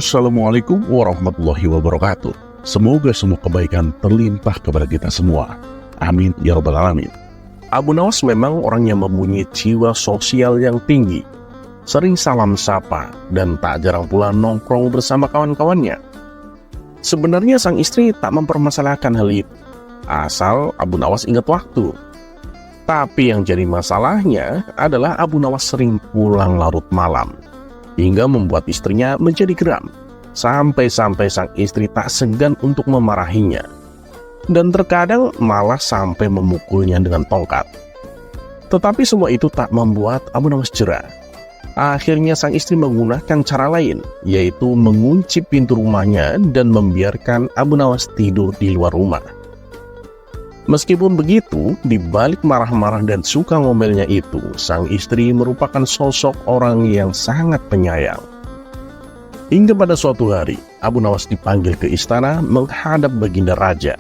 Assalamualaikum warahmatullahi wabarakatuh. Semoga semua kebaikan terlimpah kepada kita semua. Amin ya rabbal alamin. Abu Nawas memang orang yang mempunyai jiwa sosial yang tinggi, sering salam sapa, dan tak jarang pula nongkrong bersama kawan-kawannya. Sebenarnya sang istri tak mempermasalahkan hal itu, asal Abu Nawas ingat waktu. Tapi yang jadi masalahnya adalah Abu Nawas sering pulang larut malam, hingga membuat istrinya menjadi geram, sampai-sampai sang istri tak segan untuk memarahinya, dan terkadang malah sampai memukulnya dengan tongkat. Tetapi semua itu tak membuat Abu Nawas jera. Akhirnya sang istri menggunakan cara lain, yaitu mengunci pintu rumahnya dan membiarkan Abu Nawas tidur di luar rumah. Meskipun begitu, di balik marah-marah dan suka ngomelnya itu, sang istri merupakan sosok orang yang sangat penyayang. Hingga pada suatu hari, Abu Nawas dipanggil ke istana menghadap Baginda Raja.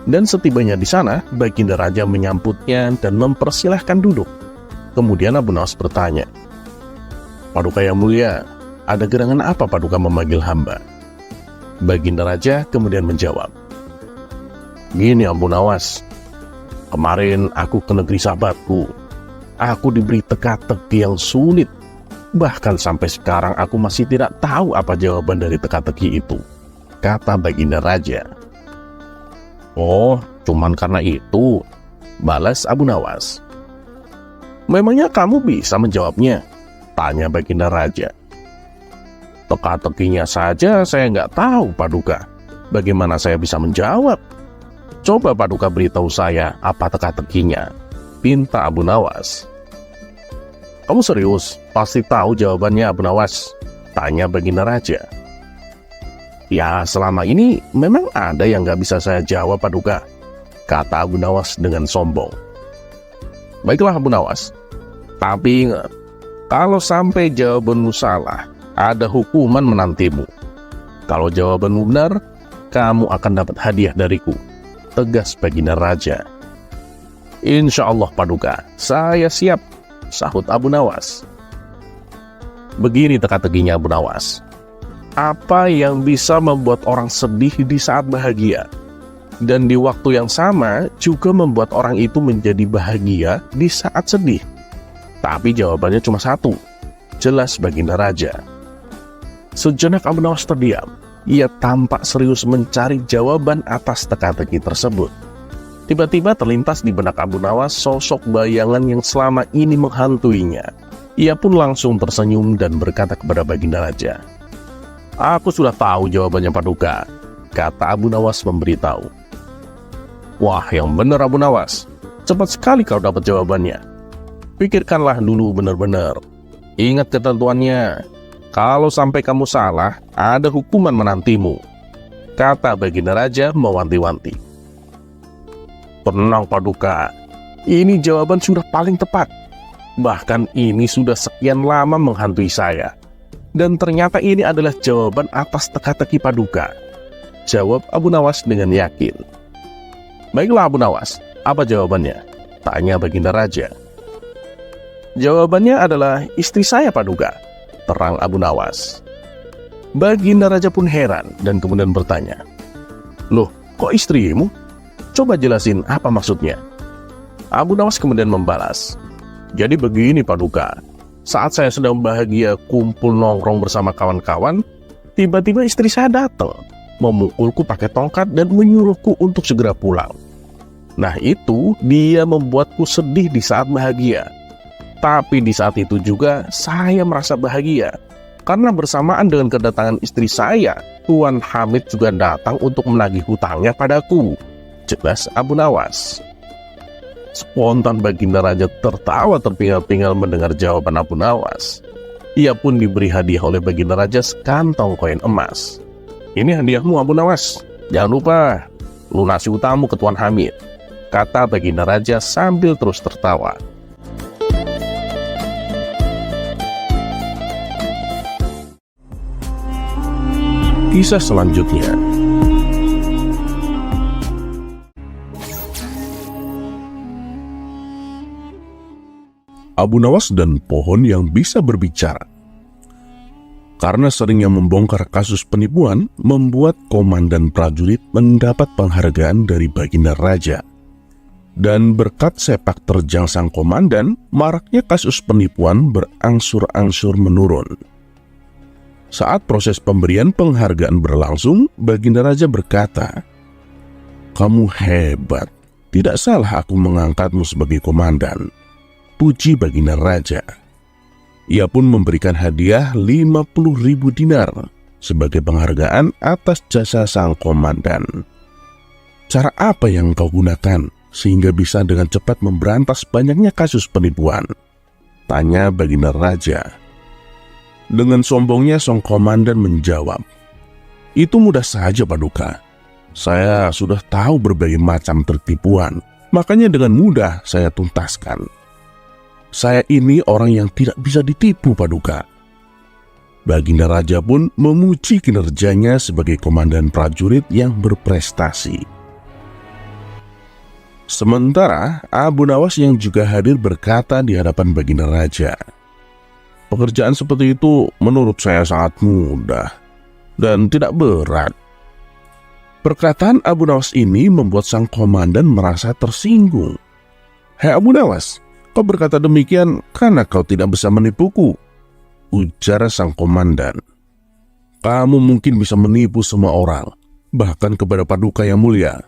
Dan setibanya di sana, Baginda Raja menyambutnya dan mempersilahkan duduk. Kemudian Abu Nawas bertanya, "Paduka yang mulia, ada gerangan apa Paduka memanggil hamba?" Baginda Raja kemudian menjawab, "Gini Abu Nawas, kemarin aku ke negeri sahabatku. Aku diberi teka-teki yang sulit. Bahkan sampai sekarang aku masih tidak tahu apa jawaban dari teka-teki itu," kata Baginda Raja. "Oh, cuman karena itu," balas Abu Nawas. "Memangnya kamu bisa menjawabnya?" tanya Baginda Raja. "Teka-tekinya saja saya nggak tahu Paduka. Bagaimana saya bisa menjawab? Coba Paduka beritahu saya apa teka-tekinya," pinta Abu Nawas. "Kamu serius? Pasti tahu jawabannya Abu Nawas?" tanya Baginda Raja. "Ya, selama ini memang ada yang nggak bisa saya jawab Paduka," kata Abu Nawas dengan sombong. "Baiklah Abu Nawas, tapi ingat, kalau sampai jawabanmu salah, ada hukuman menantimu. Kalau jawabanmu benar, kamu akan dapat hadiah dariku," tegas Baginda Raja. "Insya Allah Paduka, saya siap," sahut Abu Nawas. Begini teka-tekinya Abu Nawas. Apa yang bisa membuat orang sedih di saat bahagia, dan di waktu yang sama juga membuat orang itu menjadi bahagia di saat sedih? Tapi jawabannya cuma satu, jelas Baginda Raja. Sejenak Abu Nawas terdiam. Ia tampak serius mencari jawaban atas teka-teki tersebut. Tiba-tiba terlintas di benak Abu Nawas sosok bayangan yang selama ini menghantuinya. Ia pun langsung tersenyum dan berkata kepada Baginda Raja, "Aku sudah tahu jawabannya Paduka," kata Abu Nawas memberitahu. "Wah, yang benar Abu Nawas, cepat sekali kau dapat jawabannya. Pikirkanlah dulu benar-benar. Ingat ketentuannya. Kalau sampai kamu salah, ada hukuman menantimu," kata Baginda Raja mewanti-wanti. "Tenang Paduka, ini jawaban sudah paling tepat. Bahkan ini sudah sekian lama menghantui saya. Dan ternyata ini adalah jawaban atas teka-teki Paduka," jawab Abu Nawas dengan yakin. "Baiklah Abu Nawas, apa jawabannya?" tanya Baginda Raja. "Jawabannya adalah istri saya Paduka," terang Abu Nawas. Baginda Raja pun heran dan kemudian bertanya, "Loh, kok istrimu? Coba jelasin apa maksudnya?" Abu Nawas kemudian membalas, "Jadi begini Paduka, saat saya sedang bahagia kumpul nongkrong bersama kawan-kawan, tiba-tiba istri saya datang, memukulku pakai tongkat dan menyuruhku untuk segera pulang. Nah itu dia membuatku sedih di saat bahagia. Tapi di saat itu juga saya merasa bahagia, karena bersamaan dengan kedatangan istri saya, Tuan Hamid juga datang untuk menagih hutangnya padaku," jelas Abu Nawas. Spontan Baginda Raja tertawa terpinggal-pinggal mendengar jawaban Abu Nawas. Ia pun diberi hadiah oleh Baginda Raja sekantong koin emas. "Ini hadiahmu Abu Nawas, jangan lupa lunasi hutangmu ke Tuan Hamid," kata Baginda Raja sambil terus tertawa. Kisah selanjutnya. Abu Nawas dan pohon yang bisa berbicara. Karena seringnya membongkar kasus penipuan, membuat komandan prajurit mendapat penghargaan dari Baginda Raja. Dan berkat sepak terjang sang komandan, maraknya kasus penipuan berangsur-angsur menurun. Saat proses pemberian penghargaan berlangsung, Baginda Raja berkata, "Kamu hebat, tidak salah aku mengangkatmu sebagai komandan." Puji Baginda Raja. Ia pun memberikan hadiah 50.000 dinar sebagai penghargaan atas jasa sang komandan. Cara apa yang kau gunakan sehingga bisa dengan cepat memberantas banyaknya kasus penipuan? Tanya Baginda Raja. Dengan sombongnya sang komandan menjawab, "Itu mudah saja, Paduka. Saya sudah tahu berbagai macam tertipuan, makanya dengan mudah saya tuntaskan. Saya ini orang yang tidak bisa ditipu, Paduka." Baginda Raja pun memuji kinerjanya sebagai komandan prajurit yang berprestasi. Sementara Abu Nawas yang juga hadir berkata di hadapan Baginda Raja, "Pekerjaan seperti itu menurut saya sangat mudah dan tidak berat." Perkataan Abu Nawas ini membuat sang komandan merasa tersinggung. "Hei Abu Nawas, kau berkata demikian karena kau tidak bisa menipuku," ujar sang komandan. "Kamu mungkin bisa menipu semua orang, bahkan kepada Paduka yang mulia.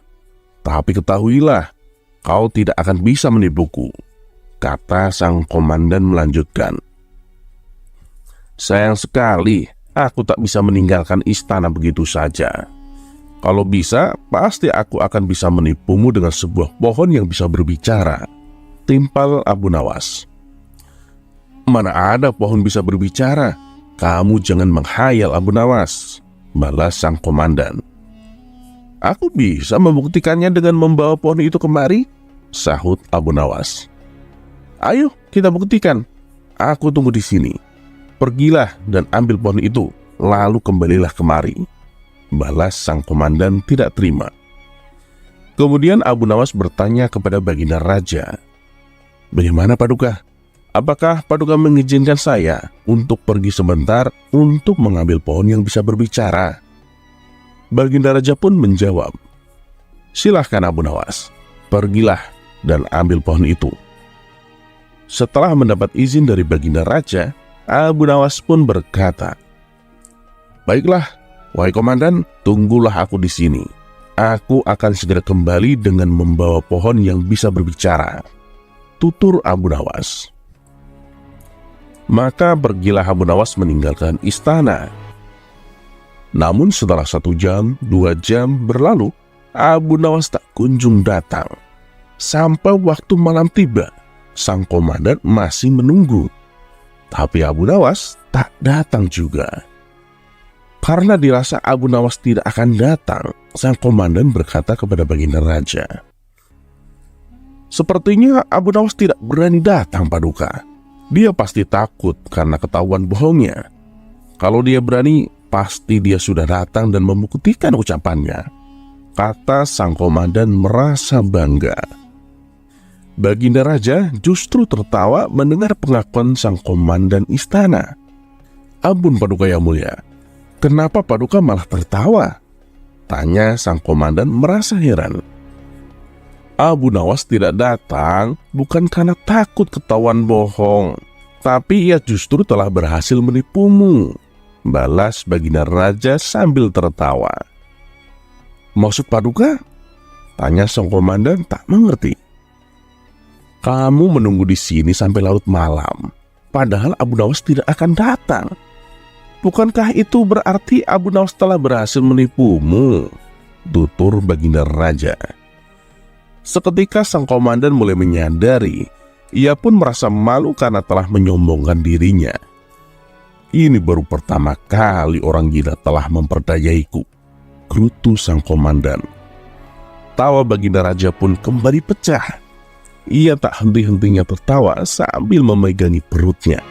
Tapi ketahuilah, kau tidak akan bisa menipuku," kata sang komandan melanjutkan. "Sayang sekali, aku tak bisa meninggalkan istana begitu saja. Kalau bisa, pasti aku akan bisa menipumu dengan sebuah pohon yang bisa berbicara," timpal Abu Nawas. "Mana ada pohon bisa berbicara? Kamu jangan menghayal, Abu Nawas," balas sang komandan. "Aku bisa membuktikannya dengan membawa pohon itu kemari," sahut Abu Nawas. "Ayo kita buktikan. Aku tunggu di sini. Pergilah dan ambil pohon itu, lalu kembalilah kemari," balas sang komandan tidak terima. Kemudian Abu Nawas bertanya kepada Baginda Raja, "Bagaimana Paduka? Apakah Paduka mengizinkan saya untuk pergi sebentar untuk mengambil pohon yang bisa berbicara?" Baginda Raja pun menjawab, "Silahkan Abu Nawas, pergilah dan ambil pohon itu." Setelah mendapat izin dari Baginda Raja, Abu Nawas pun berkata, "Baiklah, wahai komandan, tunggulah aku di sini. Aku akan segera kembali dengan membawa pohon yang bisa berbicara," tutur Abu Nawas. Maka pergilah Abu Nawas meninggalkan istana. Namun setelah 1 jam, 2 jam berlalu, Abu Nawas tak kunjung datang. Sampai waktu malam tiba, sang komandan masih menunggu. Tapi Abu Nawas tak datang juga. Karena dirasa Abu Nawas tidak akan datang, sang komandan berkata kepada Baginda Raja, "Sepertinya Abu Nawas tidak berani datang, Paduka. Dia pasti takut karena ketahuan bohongnya. Kalau dia berani, pasti dia sudah datang dan membuktikan ucapannya," kata sang komandan merasa bangga. Baginda Raja justru tertawa mendengar pengakuan sang komandan istana. "Ampun Paduka yang mulia, kenapa Paduka malah tertawa?" tanya sang komandan merasa heran. "Abu Nawas tidak datang bukan karena takut ketahuan bohong, tapi ia justru telah berhasil menipumu," balas Baginda Raja sambil tertawa. "Maksud Paduka?" tanya sang komandan tak mengerti. "Kamu menunggu di sini sampai larut malam, padahal Abu Nawas tidak akan datang. Bukankah itu berarti Abu Nawas telah berhasil menipumu?" tutur Baginda Raja. Seketika sang komandan mulai menyadari, ia pun merasa malu karena telah menyombongkan dirinya. "Ini baru pertama kali orang gila telah memperdayaiku," gerutu sang komandan. Tawa Baginda Raja pun kembali pecah. Ia tak henti-hentinya tertawa sambil memegangi perutnya.